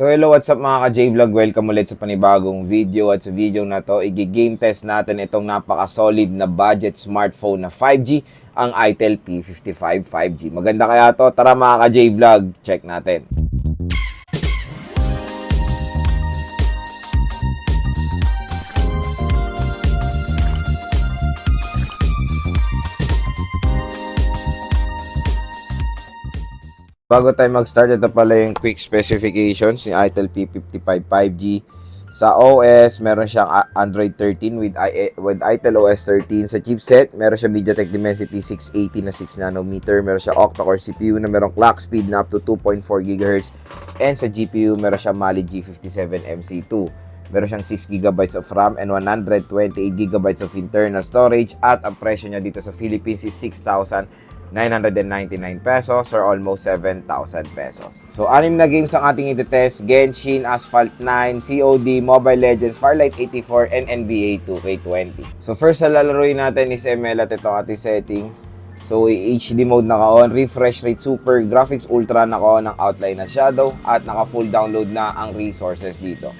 So hello, what's up mga ka-J-Vlog? Welcome ulit sa panibagong video at sa video na to, i-game test natin itong napaka-solid na budget smartphone na 5G, ang Itel P55 5G. Maganda kaya to? Tara mga ka-J-Vlog, check natin. Bago tayo mag-start, ito pala yung quick specifications ni Itel P55 5G. Sa OS, meron siyang Android 13 with Itel OS 13. Sa chipset, meron siyang MediaTek Dimensity 680 na 6nm. Meron siyang octa-core CPU na merong clock speed na up to 2.4 GHz. And sa GPU, meron siyang Mali G57MC2. Meron siyang 6GB of RAM and 128GB of internal storage. At ang presyo niya dito sa Philippines is 6,999 pesos or almost 7,000 pesos. So, 6 na games ang ating iti-test: Genshin, Asphalt 9, COD, Mobile Legends, Farlight 84, and NBA 2K20. So, first sa lalaroin natin is ML at itong ating settings. So, HD mode naka-on, refresh rate super, graphics ultra naka-on, ang outline at shadow, at naka-full download na ang resources dito.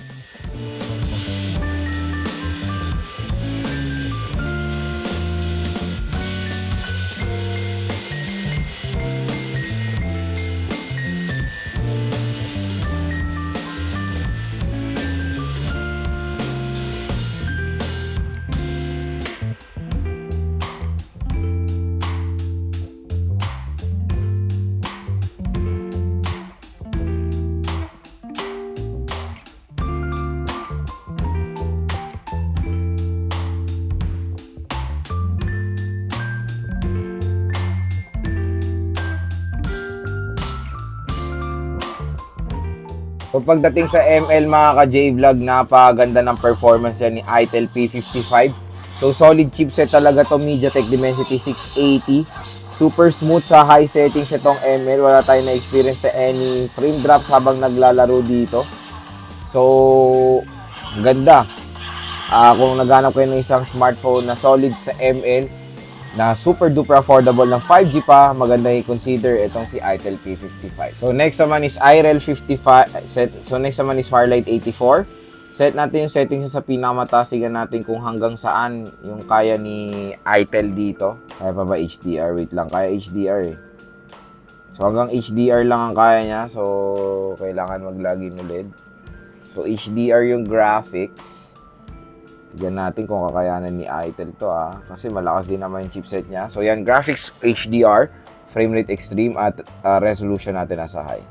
So pagdating sa ML mga ka-J-Vlog, napaganda ng performance yan ni Itel P55. So solid chipset talaga to, MediaTek Dimensity 680. Super smooth sa high settings itong ML. Wala tayong na-experience sa any frame drops habang naglalaro dito. So ganda. Kung naghanap kayo ng isang smartphone na solid sa ML, na super duper affordable ng 5G pa, maganda i-consider itong si Itel P55. So next naman is IREL 55 next naman is Farlight 84. Set natin yung settings sa pinakamataas. Tignan natin kung hanggang saan yung kaya ni Itel dito. Kaya pa ba HDR? Wait lang, kaya HDR eh. So hanggang HDR lang ang kaya niya. So kailangan mag-login ulit. So HDR yung graphics. Tignan natin kung kakayanan ni Itel to kasi malakas din naman yung chipset niya. So yan, graphics HDR, frame rate extreme, at resolution natin nasa high.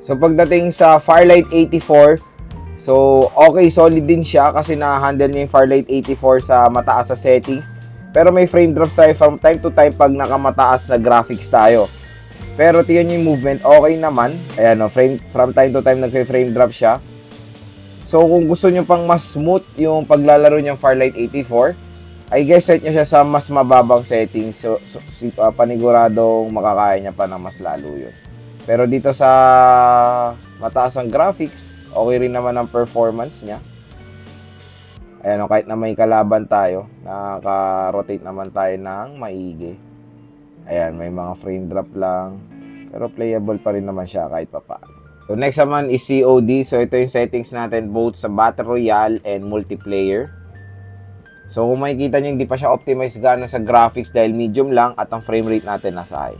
So pagdating sa Farlight 84, so okay, solid din siya kasi na-handle niya yung Farlight 84 sa mataas sa settings. Pero may frame drops tayo from time to time pag nakamataas na graphics tayo. Pero tingnan niyo yung movement, okay naman. Ayan from time to time nagfe-frame drop siya. So kung gusto niyo pang mas smooth yung paglalaro niyang Farlight 84, I guess set niyo siya sa mas mababang settings. So paniguradong makakaya niya pa ng mas lalo yun. Pero dito sa mataas ang graphics, okay rin naman ang performance niya. Ayan kahit na may kalaban tayo, nakaka-rotate naman tayo ng maigi. Ayan, may mga frame drop lang. Pero playable pa rin naman siya kahit papaano. So next naman is COD. So ito yung settings natin both sa Battle Royale and multiplayer. So kung makikita nyo, hindi pa siya optimized gana sa graphics dahil medium lang at ang frame rate natin nasa high.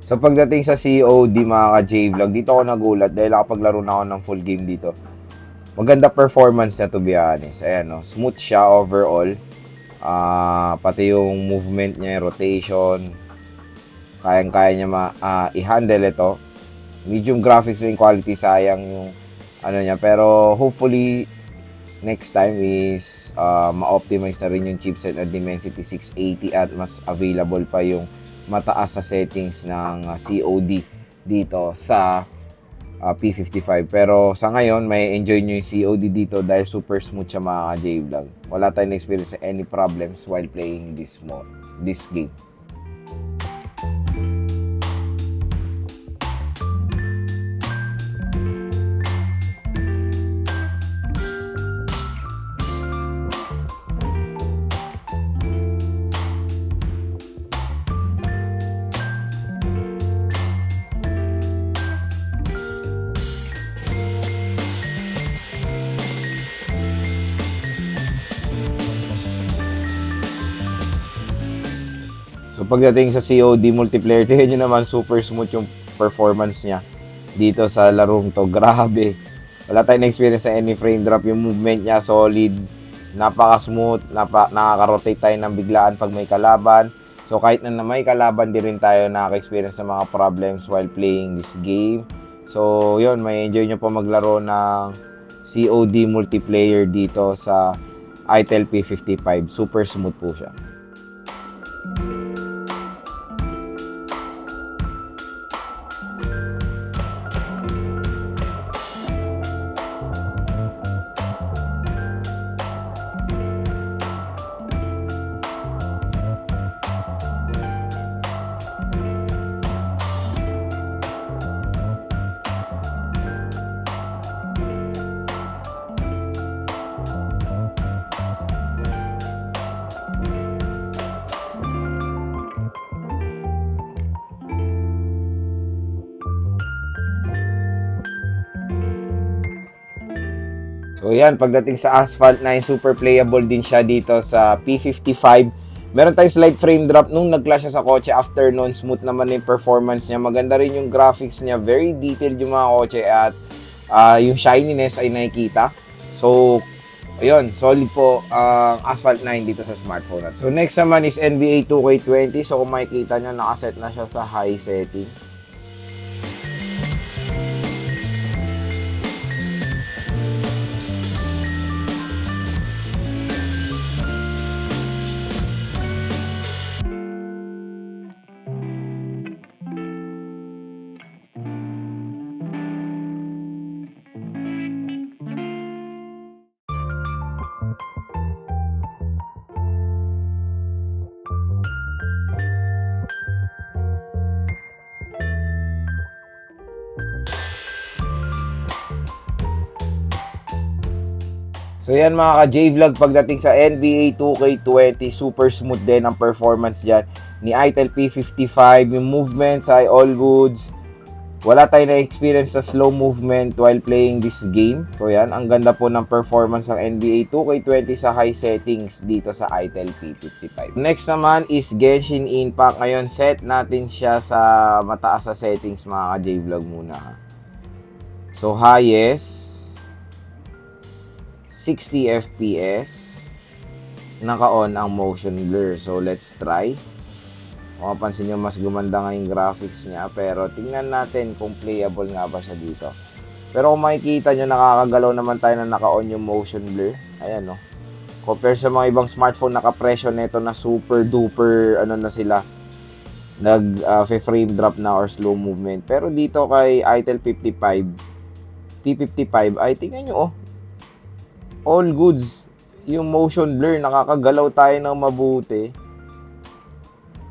So pagdating sa COD mga ka-J-Vlog, dito ako nagulat dahil nakapaglaro na ako ng full game dito. Maganda performance na, to be honest. Ayan, no? Smooth siya overall. Pati yung movement niya, rotation, kayang-kaya niya i-handle ito. Medium graphics din quality, sayang yung ano niya, pero hopefully next time is ma-optimize na rin yung chipset na Dimensity 680 at mas available pa yung mataas sa settings ng COD dito sa P55. Pero sa ngayon, may enjoy nyo yung COD dito dahil super smooth siya mga J-Vlog. Wala tayong experience any problems while playing this game. So pagdating sa COD multiplayer, tingnan nyo naman super smooth yung performance niya dito sa larong to. Grabe. Wala tayong experience sa any frame drop. Yung movement niya solid, napaka-smooth, nakaka-rotate tayo ng biglaan pag may kalaban. So kahit na may kalaban, di rin tayo nakaka-experience sa mga problems while playing this game. So yun, may enjoy nyo pa maglaro ng COD multiplayer dito sa ITEL P55. Super smooth po siya. So yan, pagdating sa Asphalt 9, super playable din siya dito sa P55. Meron tayong slight frame drop nung nag-clash siya sa kotse. After nun, smooth naman yung performance niya. Maganda rin yung graphics niya. Very detailed yung mga kotse at yung shininess ay nakikita. So, ayun, solid po ang Asphalt 9 dito sa smartphone natin. So next naman is NBA 2K20. So kung makikita nyo, nakaset na siya sa high settings. So yan mga ka-J-Vlog, pagdating sa NBA 2K20, super smooth din ang performance dyan ni ITEL P55. Yung movements ay all goods. Wala tayo na-experience sa slow movement while playing this game. So yan, ang ganda po ng performance ng NBA 2K20 sa high settings dito sa ITEL P55. Next naman is Genshin Impact. Ngayon, set natin siya sa mataas sa settings mga ka-J-Vlog muna. So highest 60 FPS, naka-on ang motion blur. So let's try. Kung mapansin nyo, mas gumanda nga yung graphics niya, pero tingnan natin kung playable nga ba siya dito. Pero kung makikita nyo, nakakagalaw naman tayo na naka-on yung motion blur. Ayan, no. Compare sa mga ibang smartphone, naka-presyo neto na super duper ano na sila, frame drop na or slow movement. Pero dito kay ITEL P55 ay tingnan nyo, all goods. Yung motion blur, nakakagalaw tayo ng mabuti.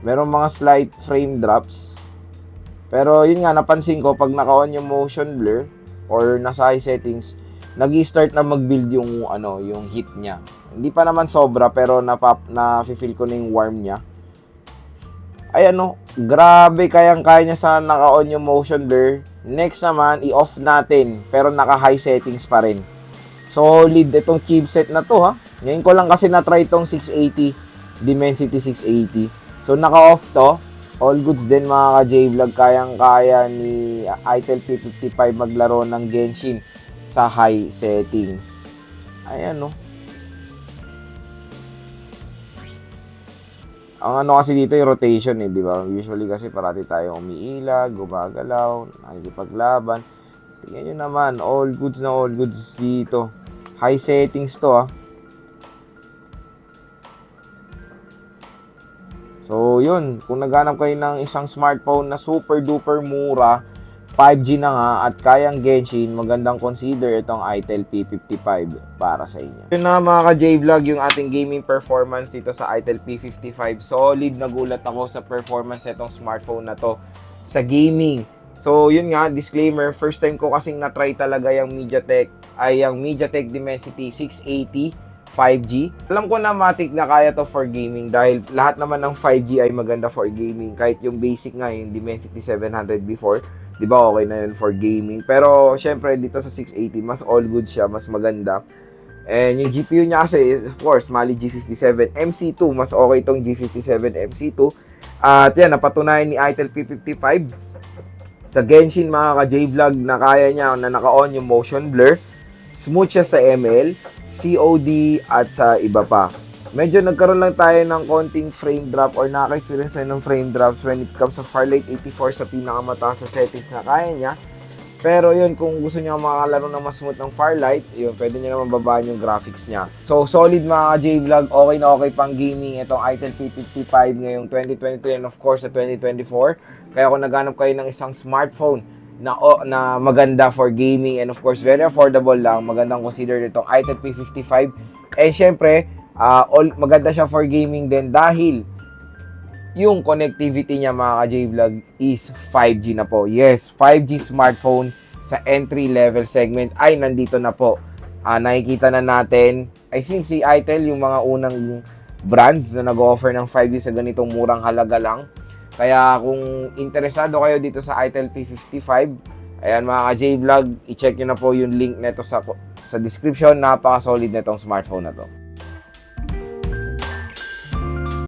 Merong mga slight frame drops. Pero yun nga, napansin ko, pag naka-on yung motion blur or nasa high settings, nag-i-start na mag-build yung, yung heat niya. Hindi pa naman sobra, pero na-feel ko na yung warm niya. Ay grabe, kayang-kaya niya sa naka-on yung motion blur. Next naman, i-off natin, pero naka-high settings pa rin. Solid itong chipset na to ha. Ngayon ko lang kasi na-try itong 680, Dimensity 680. So naka-off to. All goods din mga ka-J-Vlog. Kayang-kaya ni ITEL P55 maglaro ng Genshin sa high settings. Ayan Ang ano kasi dito yung rotation di ba? Usually kasi parati tayo umiilag, gumagalaw, nakikipaglaban. Tingnan nyo naman, all goods na all goods dito. High settings to So, yun. Kung naghanap kayo ng isang smartphone na super duper mura, 5G na nga at kayang Genshin, magandang consider itong Itel P55 para sa inyo. Yun na mga ka-J-Vlog, yung ating gaming performance dito sa Itel P55. Solid, nagulat ako sa performance nitong smartphone na to sa gaming. So, yun nga, disclaimer, first time ko kasing na-try talaga yung MediaTek Dimensity 680 5G. Alam ko na matik na kaya to for gaming dahil lahat naman ng 5G ay maganda for gaming. Kahit yung basic nga, yung Dimensity 700 before, di ba okay na yun for gaming. Pero syempre dito sa 680, mas all good siya, mas maganda. And yung GPU niya kasi, of course, Mali G57 MC2, mas okay itong G57 MC2. At yan, napatunayan ni Itel P55 sa Genshin mga ka-J-Vlog na kaya niya na naka-on yung motion blur. Smooth siya sa ML, COD at sa iba pa. Medyo nagkaroon lang tayo ng konting frame drop or nakaka-experience tayo ng frame drops when it comes sa Farlight 84 sa pinakamataas sa settings na kaya niya. Pero yun, kung gusto niyo makalaro ng mas smooth ng Farlight, yun, pwede niyo naman babaan yung graphics niya. So, solid mga J-Vlog, okay na okay pang gaming itong Itel P55 ngayong 2023 and of course sa 2024. Kaya kung naghanap kayo ng isang smartphone na maganda for gaming and of course very affordable lang, magandang consider itong Itel P55. And syempre, maganda siya for gaming din dahil yung connectivity niya mga ka-J-Vlog is 5G na po. Yes, 5G smartphone sa entry level segment ay nandito na po. Nakikita na natin, I think si Itel yung mga unang brands na nag-offer ng 5G sa ganitong murang halaga lang. Kaya kung interesado kayo dito sa Itel P55, ayan mga ka-J-Vlog, i-check nyo na po yung link neto sa description. Napaka-solid netong smartphone na to.